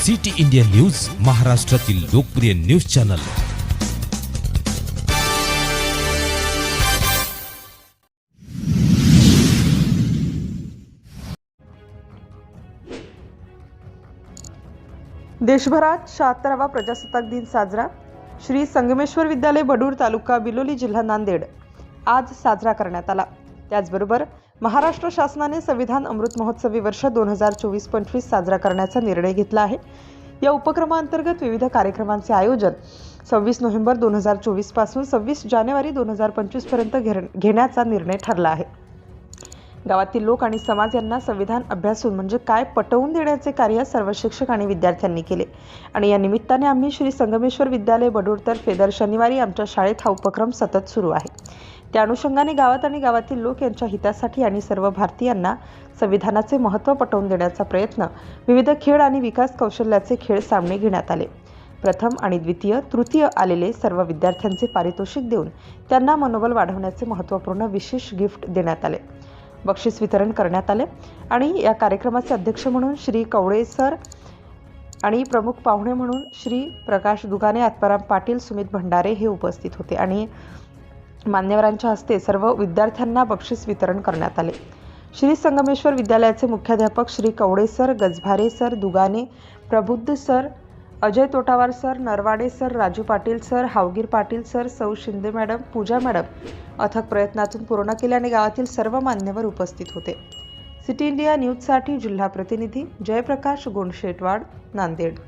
City India news, महाराष्ट्रातील लोकप्रिय news channel. देशभरात 76वा प्रजासत्ताक दिन साजरा। श्री संगमेश्वर विद्यालय बडूर, तालुका बिलोली, जिल्हा नांदेड आज साजरा करण्यात आला। त्याचबरोबर महाराष्ट्र शासनाने संविधान अमृत महोत्सवी वर्ष 2024-25 साजरा करण्याचा निर्णय घेतला आहे। या उपक्रमांतर्गत विविध कार्यक्रमांचे आयोजन 26 नोव्हेंबर 2024 पासून 26 जानेवारी 2025 पर्यंत घेण्याचा निर्णय ठरला आहे। गावातील लोक आणि समाज यांना संविधान अभ्यासून म्हणजे काय पटवून देण्याचे कार्य सर्व शिक्षक आणि विद्यार्थ्यांनी केले आणि या निमित्ताने आम्ही श्री संगमेश्वर विद्यालय बडूर तर्फे दर शनिवारी आमच्या शाळेत हा उपक्रम सतत सुरू आहे। त्या अनुषंगाने गावात आणि गावातील लोक यांच्या हितासाठी आणि सर्व भारतीयांना संविधानाचे महत्त्व पटवून देण्याचा प्रयत्न विविध खेळ आणि विकास कौशल्याचे खेळ सामने घेण्यात आले। प्रथम आणि द्वितीय तृतीय आलेले सर्व विद्यार्थ्यांचे पारितोषिक देऊन त्यांना मनोबल वाढवण्याचे महत्त्वपूर्ण विशेष गिफ्ट देण्यात आले। बक्षीस वितरण करण्यात आले आणि या कार्यक्रमाचे अध्यक्ष म्हणून श्री कवडे सर आणि प्रमुख पाहुणे म्हणून श्री प्रकाश दुगाने, आत्माराम पाटील, सुमित भंडारे हे उपस्थित होते आणि मान्यवरांच्या हस्ते सर्व विद्यार्थ्यांना बक्षीस वितरण करण्यात आले। श्री संगमेश्वर विद्यालयाचे मुख्याध्यापक Shri Kawade sir, Gajbhare sir, Dugane, Prabuddha sir, Ajay Totawar sir, Narwade sir, Raju Patil sir, Havgir Patil sir, सौ शिंदे मॅडम, पूजा मॅडम अथक प्रयत्नातून पूर्ण केल्याने गावातील सर्व मान्यवर उपस्थित होते। सिटी इंडिया न्यूजसाठी जिल्हा प्रतिनिधी जयप्रकाश गोंडशेटवाड, नांदेड।